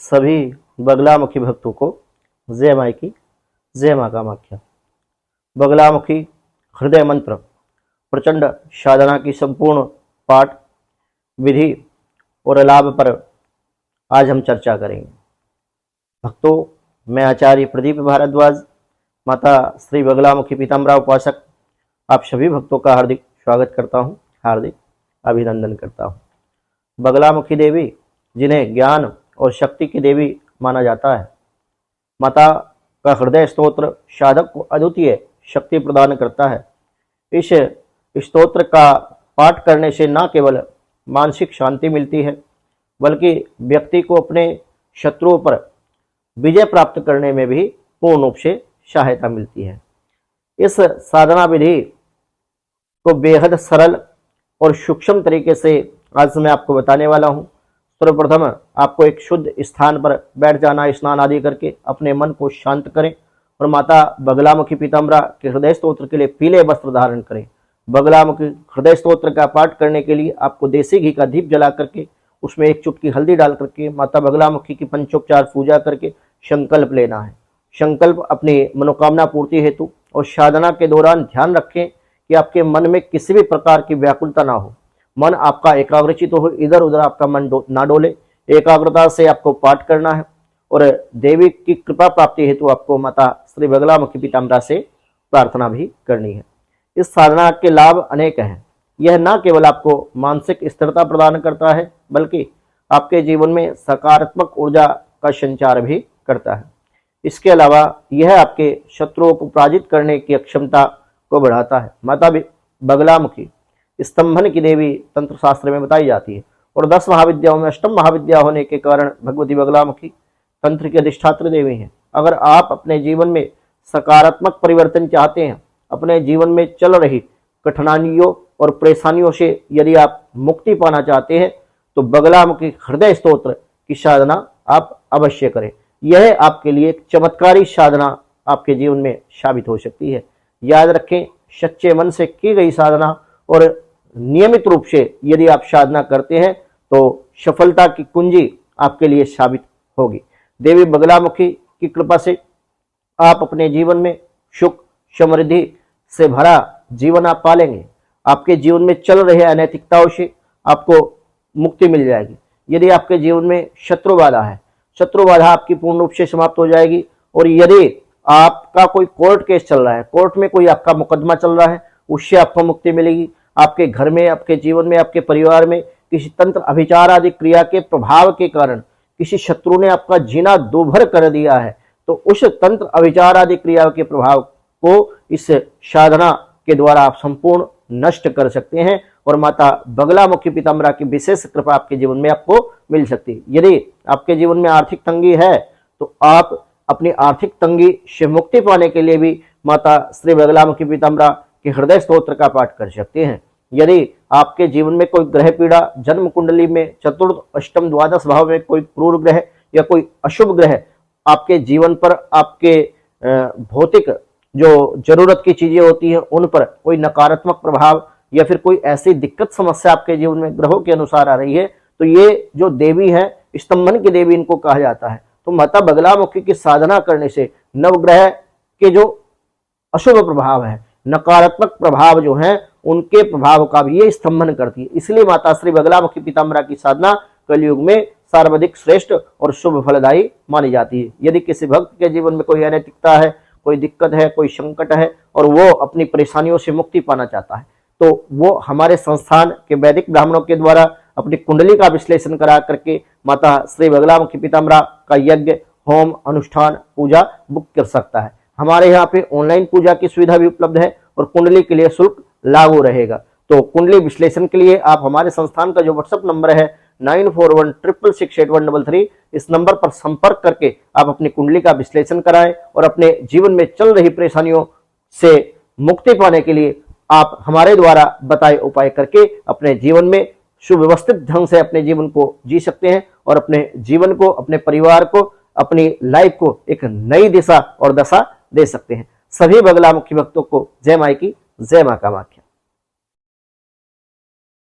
सभी बगलामुखी भक्तों को जय माई की, जय माँ कामाख्या। बगलामुखी हृदय मंत्र प्रचंड साधना की संपूर्ण पाठ विधि और लाभ पर आज हम चर्चा करेंगे। भक्तों, मैं आचार्य प्रदीप भारद्वाज, माता श्री बगलामुखी पीताम्बरा उपासक, आप सभी भक्तों का हार्दिक स्वागत करता हूँ, हार्दिक अभिनंदन करता हूँ। बगलामुखी देवी, जिन्हें ज्ञान और शक्ति की देवी माना जाता है, माता का हृदय स्तोत्र साधक को अद्वितीय शक्ति प्रदान करता है। इस स्तोत्र का पाठ करने से न केवल मानसिक शांति मिलती है, बल्कि व्यक्ति को अपने शत्रुओं पर विजय प्राप्त करने में भी पूर्ण रूप से सहायता मिलती है। इस साधना विधि को बेहद सरल और सूक्ष्म तरीके से आज मैं आपको बताने वाला हूँ। सर्वप्रथम आपको एक शुद्ध स्थान पर बैठ जाना, स्नान आदि करके अपने मन को शांत करें और माता बगलामुखी पीताम्बरा के हृदय स्तोत्र के लिए पीले वस्त्र धारण करें। बगलामुखी हृदय स्तोत्र का पाठ करने के लिए आपको देसी घी का दीप जला करके उसमें एक चुटकी हल्दी डाल करके माता बगलामुखी की पंचोपचार पूजा करके संकल्प लेना है। संकल्प अपनी मनोकामना पूर्ति हेतु और साधना के दौरान ध्यान रखें कि आपके मन में किसी भी प्रकार की व्याकुलता ना हो, मन आपका एकाग्रचित हो, इधर उधर आपका मन ना डोले। एकाग्रता से आपको पाठ करना है और देवी की कृपा प्राप्ति हेतु आपको माता श्री बगलामुखी पीताम्बरा से प्रार्थना भी करनी है। इस साधना के लाभ अनेक हैं। यह न केवल आपको मानसिक स्थिरता प्रदान करता है, बल्कि आपके जीवन में सकारात्मक ऊर्जा का संचार भी करता है। इसके अलावा यह आपके शत्रुओं को पराजित करने की क्षमता को बढ़ाता है। माता बगलामुखी स्तंभन की देवी तंत्र शास्त्र में बताई जाती है और 10 महाविद्याओं में अष्टम महाविद्या होने के कारण भगवती बगलामुखी तंत्र की अधिष्ठात्री देवी हैं। अगर आप अपने जीवन में सकारात्मक परिवर्तन चाहते हैं, अपने जीवन में चल रही कठिनाइयों और परेशानियों से यदि आप मुक्ति पाना चाहते हैं, तो बगलामुखी हृदय स्तोत्र की साधना आप अवश्य करें। यह आपके लिए एक चमत्कारी साधना आपके जीवन में साबित हो सकती है। याद रखें, सच्चे मन से की गई साधना और नियमित रूप से यदि आप साधना करते हैं तो सफलता की कुंजी आपके लिए साबित होगी। देवी बगलामुखी की कृपा से आप अपने जीवन में सुख समृद्धि से भरा जीवन आप पालेंगे। आपके जीवन में चल रहे अनैतिकताओं से आपको मुक्ति मिल जाएगी। यदि आपके जीवन में शत्रु बाधा है, शत्रु बाधा आपकी पूर्ण रूप से समाप्त हो जाएगी। और यदि आपका कोई कोर्ट केस चल रहा है, कोर्ट में कोई आपका मुकदमा चल रहा है, उससे आपको मुक्ति मिलेगी। आपके घर में, आपके जीवन में, आपके परिवार में किसी तंत्र अभिचार आदि क्रिया के प्रभाव के कारण किसी शत्रु ने आपका जीना दूभर कर दिया है, तो उस तंत्र अभिचार आदि क्रिया के प्रभाव को इस साधना के द्वारा आप संपूर्ण नष्ट कर सकते हैं और माता बगलामुखी पीताम्बरा की विशेष कृपा आपके जीवन में आपको मिल सकती है। यदि आपके जीवन में आर्थिक तंगी है, तो आप अपनी आर्थिक तंगी से मुक्ति पाने के लिए भी माता श्री बगलामुखी पीताम्बरा के हृदय स्तोत्र का पाठ कर सकते हैं। यदि आपके जीवन में कोई ग्रह पीड़ा, जन्म कुंडली में चतुर्थ अष्टम द्वादश भाव में कोई क्रूर ग्रह या कोई अशुभ ग्रह आपके जीवन पर, आपके भौतिक जो जरूरत की चीजें होती हैं उन पर कोई नकारात्मक प्रभाव या फिर कोई ऐसी दिक्कत समस्या आपके जीवन में ग्रहों के अनुसार आ रही है, तो ये जो देवी है, स्तंभन की देवी इनको कहा जाता है। तो माता बगलामुखी की साधना करने से नवग्रह के जो अशुभ प्रभाव है, नकारात्मक प्रभाव जो हैं, उनके प्रभाव का भी ये स्तंभन करती है। इसलिए माता श्री बगलामुखी पीताम्बरा की साधना कलयुग में सर्वाधिक श्रेष्ठ और शुभ फलदायी मानी जाती है। यदि किसी भक्त के जीवन में कोई अनैतिकता है, कोई दिक्कत है, कोई संकट है और वो अपनी परेशानियों से मुक्ति पाना चाहता है, तो वो हमारे संस्थान के वैदिक ब्राह्मणों के द्वारा अपनी कुंडली का विश्लेषण करा करके माता श्री बगलामुखी पीताम्बरा का यज्ञ, होम, अनुष्ठान, पूजा बुक कर सकता है। हमारे यहाँ पे ऑनलाइन पूजा की सुविधा भी उपलब्ध है और कुंडली के लिए शुल्क लागू रहेगा। तो कुंडली विश्लेषण के लिए आप हमारे संस्थान का जो व्हाट्सएप नंबर है 9416668133, इस नंबर पर संपर्क करके आप अपनी कुंडली का विश्लेषण कराएं और अपने जीवन में चल रही परेशानियों से मुक्ति पाने के लिए आप हमारे द्वारा बताए उपाय करके अपने जीवन में सुव्यवस्थित ढंग से अपने जीवन को जी सकते हैं और अपने जीवन को, अपने परिवार को, अपनी लाइफ को एक नई दिशा और दशा दे सकते हैं। सभी बगलामुखी भक्तों को जय माई की, जय माँ कामाख्या।